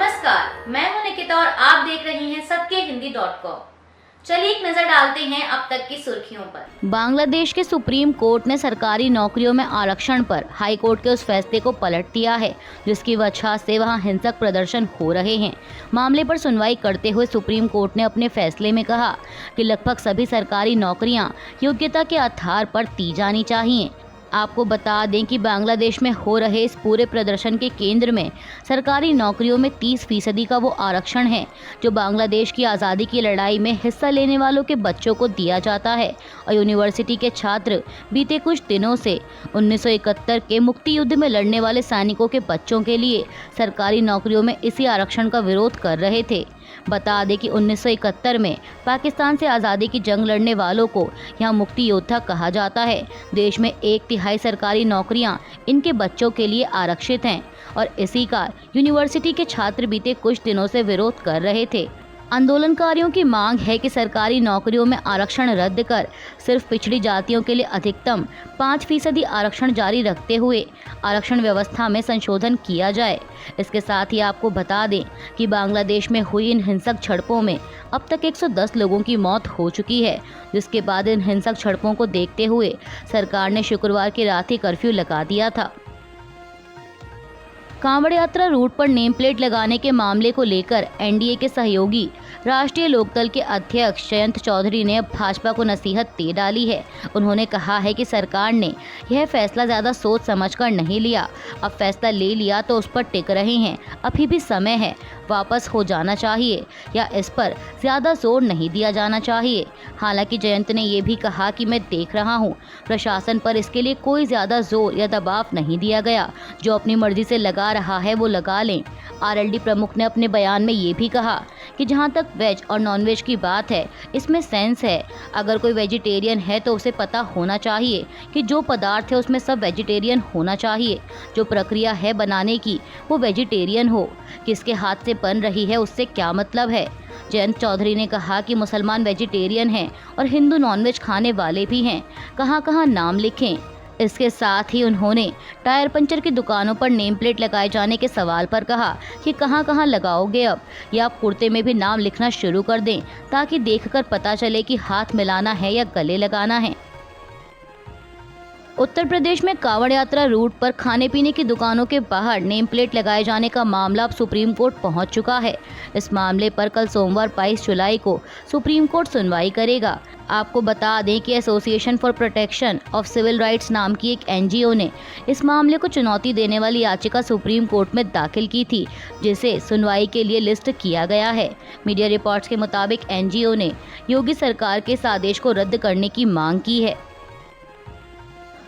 नमस्कार, मैं हूं निकिता और आप देख रहे हैं सत्यहिंदी.com। चलिए एक नजर डालते हैं अब तक की सुर्खियों पर। बांग्लादेश के सुप्रीम कोर्ट ने सरकारी नौकरियों में आरक्षण पर हाई कोर्ट के उस फैसले को पलट दिया है जिसकी वजह से वहां हिंसक प्रदर्शन हो रहे हैं। मामले पर सुनवाई करते हुए सुप्रीम कोर्ट ने अपने फैसले में कहा कि लगभग सभी सरकारी नौकरियां योग्यता के आधार पर दी जानी चाहिए। आपको बता दें कि बांग्लादेश में हो रहे इस पूरे प्रदर्शन के केंद्र में सरकारी नौकरियों में 30% का वो आरक्षण है जो बांग्लादेश की आज़ादी की लड़ाई में हिस्सा लेने वालों के बच्चों को दिया जाता है। और यूनिवर्सिटी के छात्र बीते कुछ दिनों से 1971 के मुक्ति युद्ध में लड़ने वाले सैनिकों के बच्चों के लिए सरकारी नौकरियों में इसी आरक्षण का विरोध कर रहे थे। बता दें कि 1971 में पाकिस्तान से आज़ादी की जंग लड़ने वालों को यहाँ मुक्ति योद्धा कहा जाता है। देश में 1/3 सरकारी नौकरियां इनके बच्चों के लिए आरक्षित हैं और इसी का यूनिवर्सिटी के छात्र बीते कुछ दिनों से विरोध कर रहे थे। आंदोलनकारियों की मांग है कि सरकारी नौकरियों में आरक्षण रद्द कर सिर्फ पिछड़ी जातियों के लिए अधिकतम 5% आरक्षण जारी रखते हुए आरक्षण व्यवस्था में संशोधन किया जाए। इसके साथ ही आपको बता दें कि बांग्लादेश में हुई इन हिंसक झड़पों में अब तक 110 लोगों की मौत हो चुकी है, जिसके बाद इन हिंसक झड़पों को देखते हुए सरकार ने शुक्रवार की रात ही कर्फ्यू लगा दिया था। कांवड़ यात्रा रूट पर नेम प्लेट लगाने के मामले को लेकर एनडीए के सहयोगी राष्ट्रीय लोकदल के अध्यक्ष जयंत चौधरी ने अब भाजपा को नसीहत दे डाली है। उन्होंने कहा है कि सरकार ने यह फैसला ज़्यादा सोच समझकर नहीं लिया, अब फैसला ले लिया तो उस पर टिक रहे हैं। अभी भी समय है, वापस हो जाना चाहिए या इस पर ज़्यादा जोर नहीं दिया जाना चाहिए। हालांकि जयंत ने यह भी कहा कि मैं देख रहा हूं, प्रशासन पर इसके लिए कोई ज़्यादा जोर या दबाव नहीं दिया गया, जो अपनी मर्जी से लगा रहा है वो लगा लें। आरएलडी प्रमुख ने अपने बयान में ये भी कहा कि जहां तक वेज और नॉन वेज की बात है, इसमें सेंस है। अगर कोई वेजिटेरियन है तो उसे पता होना चाहिए कि जो पदार्थ है उसमें सब वेजिटेरियन होना चाहिए। जो प्रक्रिया है बनाने की वो वेजिटेरियन हो, किसके हाथ से बन रही है उससे क्या मतलब है। जयंत चौधरी ने कहा कि मुसलमान वेजिटेरियन हैं और हिंदू नॉनवेज खाने वाले भी हैं, कहाँ कहाँ नाम लिखें। इसके साथ ही उन्होंने टायर पंचर की दुकानों पर नेम प्लेट लगाए जाने के सवाल पर कहा कि कहाँ कहाँ लगाओगे अब, या आप कुर्ते में भी नाम लिखना शुरू कर दें ताकि देखकर पता चले कि हाथ मिलाना है या गले लगाना है। उत्तर प्रदेश में कांवड़ यात्रा रूट पर खाने पीने की दुकानों के बाहर नेम प्लेट लगाए जाने का मामला अब सुप्रीम कोर्ट पहुंच चुका है। इस मामले पर कल सोमवार 22 जुलाई को सुप्रीम कोर्ट सुनवाई करेगा। आपको बता दें कि association for protection of civil rights नाम की एक एनजीओ ने इस मामले को चुनौती देने वाली याचिका सुप्रीम कोर्ट में दाखिल की थी, जिसे सुनवाई के लिए लिस्ट किया गया है। मीडिया रिपोर्ट्स के मुताबिक एनजीओ ने योगी सरकार के इस आदेश को रद्द करने की मांग की है।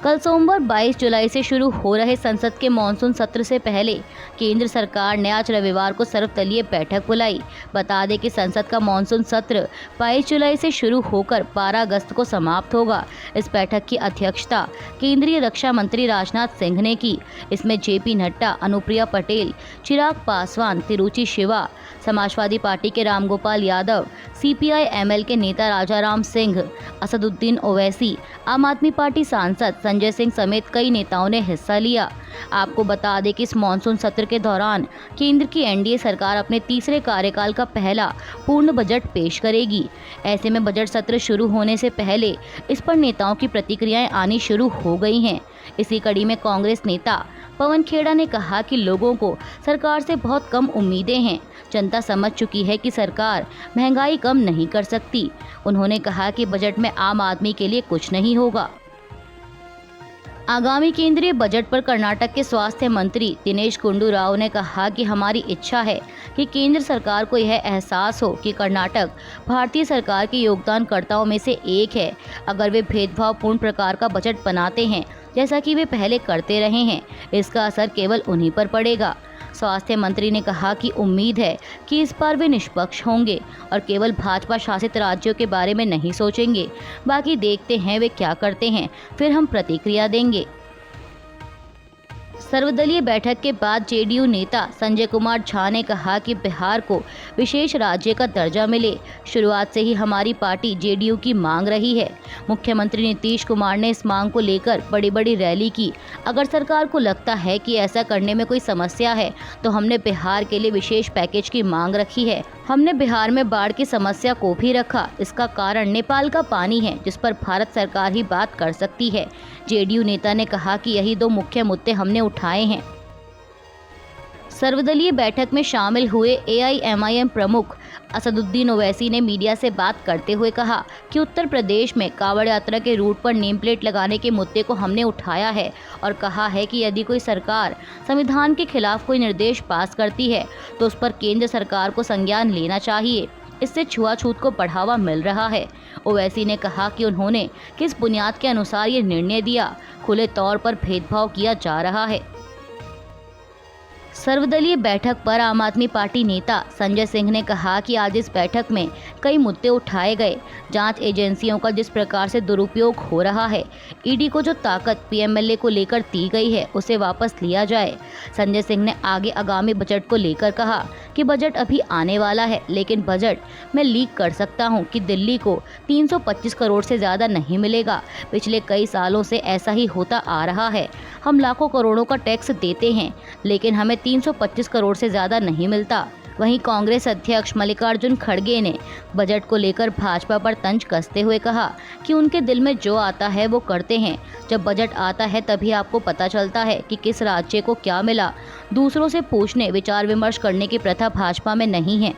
कल सोमवार 22 जुलाई से शुरू हो रहे संसद के मानसून सत्र से पहले केंद्र सरकार ने आज रविवार को सर्वदलीय बैठक बुलाई। बता दें कि संसद का मानसून सत्र 22 जुलाई से शुरू होकर 12 अगस्त को समाप्त होगा। इस बैठक की अध्यक्षता केंद्रीय रक्षा मंत्री राजनाथ सिंह ने की। इसमें जेपी नड्डा, अनुप्रिया पटेल, चिराग पासवान, तिरुचि शिवा, समाजवादी पार्टी के रामगोपाल यादव, सीपीआई एमएल के नेता राजाराम सिंह, असदुद्दीन ओवैसी, आम आदमी पार्टी सांसद संजय सिंह समेत कई नेताओं ने हिस्सा लिया। आपको बता दें कि इस मानसून सत्र के दौरान केंद्र की एनडीए सरकार अपने तीसरे कार्यकाल का पहला पूर्ण बजट पेश करेगी। ऐसे में बजट सत्र शुरू होने से पहले इस पर नेताओं की प्रतिक्रियाएं आनी शुरू हो गई हैं। इसी कड़ी में कांग्रेस नेता पवन खेड़ा ने कहा कि लोगों को सरकार से बहुत कम उम्मीदें हैं। जनता समझ चुकी है कि सरकार महंगाई कम नहीं कर सकती। उन्होंने कहा कि बजट में आम आदमी के लिए कुछ नहीं होगा। आगामी केंद्रीय बजट पर कर्नाटक के स्वास्थ्य मंत्री दिनेश गुंडू राव ने कहा कि हमारी इच्छा है कि केंद्र सरकार को यह एहसास हो कि कर्नाटक भारतीय सरकार के योगदानकर्ताओं में से एक है। अगर वे भेदभावपूर्ण प्रकार का बजट बनाते हैं जैसा कि वे पहले करते रहे हैं, इसका असर केवल उन्हीं पर पड़ेगा। स्वास्थ्य मंत्री ने कहा कि उम्मीद है कि इस बार वे निष्पक्ष होंगे और केवल भाजपा शासित राज्यों के बारे में नहीं सोचेंगे। बाकी देखते हैं वे क्या करते हैं, फिर हम प्रतिक्रिया देंगे। सर्वदलीय बैठक के बाद जेडीयू नेता संजय कुमार झा ने कहा कि बिहार को विशेष राज्य का दर्जा मिले। शुरुआत से ही हमारी पार्टी जेडीयू की मांग रही है। मुख्यमंत्री नीतीश कुमार ने इस मांग को लेकर बड़ी बड़ी रैली की। अगर सरकार को लगता है कि ऐसा करने में कोई समस्या है तो हमने बिहार के लिए विशेष पैकेज की मांग रखी है। हमने बिहार में बाढ़ की समस्या को भी रखा। इसका कारण नेपाल का पानी है, जिस पर भारत सरकार ही बात कर सकती है। जेडीयू नेता ने कहा कि यही दो मुख्य मुद्दे हमने उठाए हैं। सर्वदलीय बैठक में शामिल हुए एआईएमआईएम प्रमुख असदुद्दीन ओवैसी ने मीडिया से बात करते हुए कहा कि उत्तर प्रदेश में कांवड़ यात्रा के रूट पर नेम प्लेट लगाने के मुद्दे को हमने उठाया है और कहा है कि यदि कोई सरकार संविधान के खिलाफ कोई निर्देश पास करती है तो उस पर केंद्र सरकार को संज्ञान लेना चाहिए। इससे छुआछूत को बढ़ावा मिल रहा है। ओवैसी ने कहा कि उन्होंने किस बुनियाद के अनुसार ये निर्णय दिया, खुले तौर पर भेदभाव किया जा रहा है। सर्वदलीय बैठक पर आम आदमी पार्टी नेता संजय सिंह ने कहा कि आज इस बैठक में कई मुद्दे उठाए गए। जांच एजेंसियों का जिस प्रकार से दुरुपयोग हो रहा है, ईडी को जो ताकत पीएमएलए को लेकर दी गई है उसे वापस लिया जाए। संजय सिंह ने आगे आगामी बजट को लेकर कहा कि बजट अभी आने वाला है, लेकिन बजट मैं लीक कर सकता हूं कि दिल्ली को 325 करोड़ से ज़्यादा नहीं मिलेगा। पिछले कई सालों से ऐसा ही होता आ रहा है। हम लाखों करोड़ों का टैक्स देते हैं, लेकिन हमें 325 करोड़ से ज़्यादा नहीं मिलता। वहीं कांग्रेस अध्यक्ष मल्लिकार्जुन खड़गे ने बजट को लेकर भाजपा पर तंज कसते हुए कहा कि उनके दिल में जो आता है वो करते हैं। जब बजट आता है तभी आपको पता चलता है कि किस राज्य को क्या मिला। दूसरों से पूछने, विचार विमर्श करने की प्रथा भाजपा में नहीं है।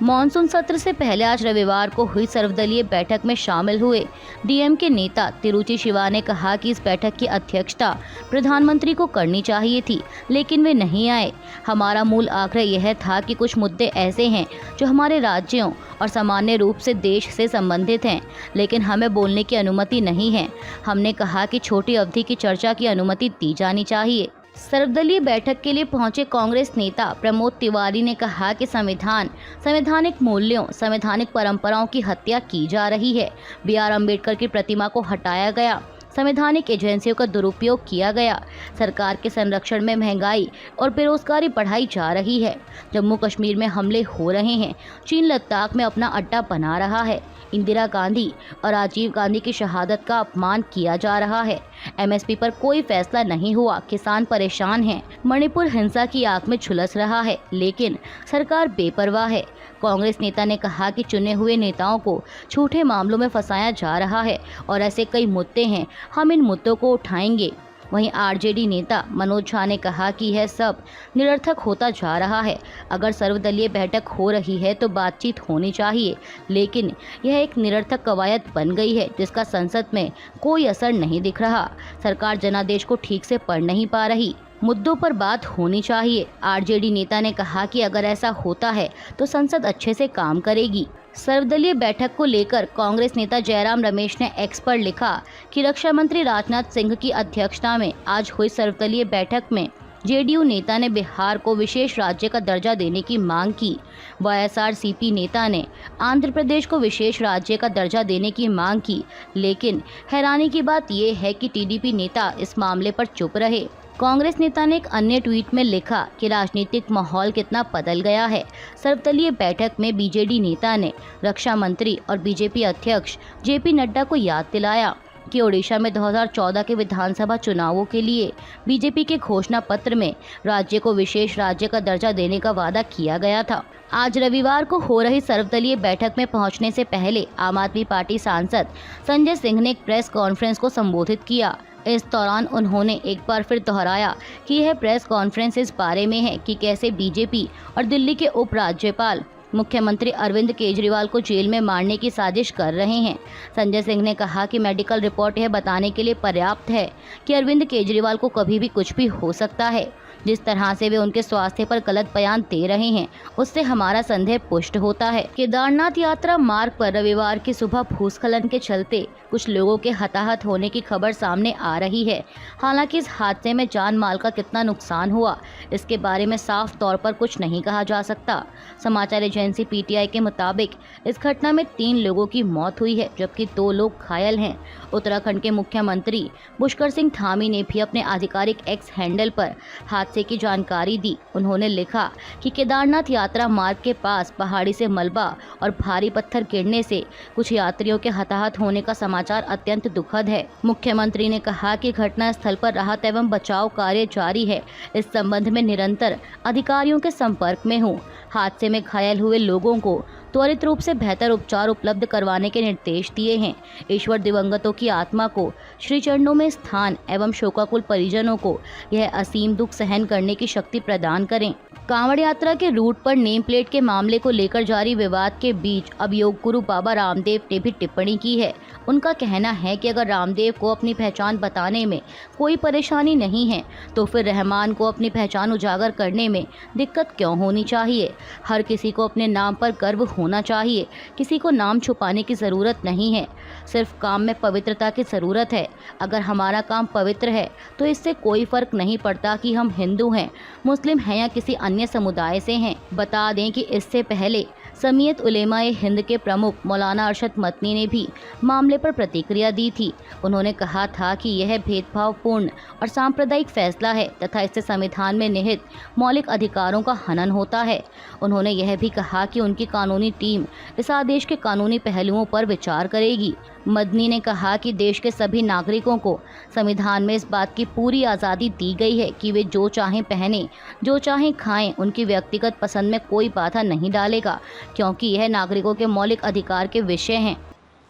मॉनसून सत्र से पहले आज रविवार को हुई सर्वदलीय बैठक में शामिल हुए डीएमके नेता तिरुचि शिवा ने कहा कि इस बैठक की अध्यक्षता प्रधानमंत्री को करनी चाहिए थी, लेकिन वे नहीं आए। हमारा मूल आग्रह यह था कि कुछ मुद्दे ऐसे हैं जो हमारे राज्यों और सामान्य रूप से देश से संबंधित हैं, लेकिन हमें बोलने की अनुमति नहीं है। हमने कहा कि छोटी अवधि की चर्चा की अनुमति दी जानी चाहिए। सर्वदलीय बैठक के लिए पहुंचे कांग्रेस नेता प्रमोद तिवारी ने कहा कि संवैधानिक मूल्यों, संवैधानिक परंपराओं की हत्या की जा रही है। बीआर अम्बेडकर की प्रतिमा को हटाया गया, संवैधानिक एजेंसियों का दुरुपयोग किया गया, सरकार के संरक्षण में महंगाई और बेरोजगारी बढ़ाई जा रही है। जम्मू कश्मीर में हमले हो रहे हैं, चीन लद्दाख में अपना अड्डा बना रहा है, इंदिरा गांधी और राजीव गांधी की शहादत का अपमान किया जा रहा है, एमएसपी पर कोई फैसला नहीं हुआ, किसान परेशान हैं, मणिपुर हिंसा की आग में झुलस रहा है, लेकिन सरकार बेपरवाह है। कांग्रेस नेता ने कहा कि चुने हुए नेताओं को झूठे मामलों में फंसाया जा रहा है और ऐसे कई मुद्दे हैं, हम इन मुद्दों को उठाएंगे। वहीं आरजेडी नेता मनोज झा ने कहा कि यह सब निरर्थक होता जा रहा है। अगर सर्वदलीय बैठक हो रही है तो बातचीत होनी चाहिए, लेकिन यह एक निरर्थक कवायद बन गई है जिसका संसद में कोई असर नहीं दिख रहा। सरकार जनादेश को ठीक से पढ़ नहीं पा रही। मुद्दों पर बात होनी चाहिए। आरजेडी नेता ने कहा कि अगर ऐसा होता है तो संसद अच्छे से काम करेगी। सर्वदलीय बैठक को लेकर कांग्रेस नेता जयराम रमेश ने एक्स पर लिखा कि रक्षा मंत्री राजनाथ सिंह की अध्यक्षता में आज हुई सर्वदलीय बैठक में जेडीयू नेता ने बिहार को विशेष राज्य का दर्जा देने की मांग की। वाईएसआरसीपी नेता ने आंध्र प्रदेश को विशेष राज्य का दर्जा देने की मांग की, लेकिन हैरानी की बात यह है कि टीडीपी नेता इस मामले पर चुप रहे। कांग्रेस नेता ने एक अन्य ट्वीट में लिखा कि राजनीतिक माहौल कितना बदल गया है। सर्वदलीय बैठक में बीजेडी नेता ने रक्षा मंत्री और बीजेपी अध्यक्ष जेपी नड्डा को याद दिलाया कि ओडिशा में 2014 के विधानसभा चुनावों के लिए बीजेपी के घोषणा पत्र में राज्य को विशेष राज्य का दर्जा देने का वादा किया गया था। आज रविवार को हो रही सर्वदलीय बैठक में पहुंचने से पहले आम आदमी पार्टी सांसद संजय सिंह ने एक प्रेस कॉन्फ्रेंस को संबोधित किया। इस दौरान उन्होंने एक बार फिर दोहराया कि यह प्रेस कॉन्फ्रेंस इस बारे में है कि कैसे बीजेपी और दिल्ली के उपराज्यपाल मुख्यमंत्री अरविंद केजरीवाल को जेल में मारने की साजिश कर रहे हैं। संजय सिंह ने कहा कि मेडिकल रिपोर्ट यह बताने के लिए पर्याप्त है कि अरविंद केजरीवाल को कभी भी कुछ भी हो सकता है। जिस तरह से वे उनके स्वास्थ्य पर गलत बयान दे रहे हैं, उससे हमारा संदेह पुष्ट होता है। केदारनाथ यात्रा मार्ग पर रविवार की सुबह भूस्खलन के चलते कुछ लोगों के हताहत होने की खबर सामने आ रही है। हालांकि इस हादसे में जान माल का कितना नुकसान हुआ, इसके बारे में साफ तौर पर कुछ नहीं कहा जा सकता। समाचार एजेंसी एनसीपीटीआई के मुताबिक इस घटना में 3 लोगों की मौत हुई है जबकि 2 लोग घायल हैं। उत्तराखंड के मुख्यमंत्री पुष्कर सिंह धामी ने भी अपने आधिकारिक एक्स हैंडल पर हादसे की जानकारी दी। उन्होंने लिखा कि केदारनाथ यात्रा मार्ग के पास पहाड़ी से मलबा और भारी पत्थर गिरने से कुछ यात्रियों के हताहत होने का समाचार अत्यंत दुखद है। मुख्यमंत्री ने कहा कि घटना स्थल पर राहत एवं बचाव कार्य जारी है। इस संबंध में निरंतर अधिकारियों के संपर्क में हूँ। हादसे में घायल हुए लोगों को त्वरित रूप से बेहतर उपचार उपलब्ध करवाने के निर्देश दिए हैं। ईश्वर दिवंगतों की आत्मा को श्री चरणों में स्थान एवं शोकाकुल परिजनों को यह असीम दुख सहन करने की शक्ति प्रदान करें। कांवड़ यात्रा के रूट पर नेम प्लेट के मामले को लेकर जारी विवाद के बीच अब योग गुरु बाबा रामदेव ने भी टिप्पणी की है। उनका कहना है कि अगर रामदेव को अपनी पहचान बताने में कोई परेशानी नहीं है तो फिर रहमान को अपनी पहचान उजागर करने में दिक्कत क्यों होनी चाहिए। हर किसी को अपने नाम पर गर्व होना चाहिए। किसी को नाम छुपाने की ज़रूरत नहीं है। सिर्फ काम में पवित्रता की ज़रूरत है। अगर हमारा काम पवित्र है तो इससे कोई फ़र्क नहीं पड़ता कि हम हिंदू हैं, मुस्लिम हैं या किसी अन्य समुदाय से हैं। बता दें कि इससे पहले समीयत उलेमाए हिंद के प्रमुख मौलाना अरशद मदनी ने भी मामले पर प्रतिक्रिया दी थी। उन्होंने कहा था कि यह भेदभावपूर्ण और सांप्रदायिक फैसला है तथा इससे संविधान में निहित मौलिक अधिकारों का हनन होता है। उन्होंने यह भी कहा कि उनकी कानूनी टीम इस आदेश के कानूनी पहलुओं पर विचार करेगी। मदनी ने कहा कि देश के सभी नागरिकों को संविधान में इस बात की पूरी आज़ादी दी गई है कि वे जो चाहें पहने, जो चाहें खाएं। उनकी व्यक्तिगत पसंद में कोई बाधा नहीं डालेगा क्योंकि यह नागरिकों के मौलिक अधिकार के विषय हैं।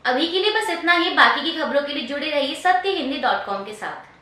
अभी के लिए बस इतना ही। बाकी की खबरों के लिए जुड़े रहिए सत्यहिंदी.com के साथ।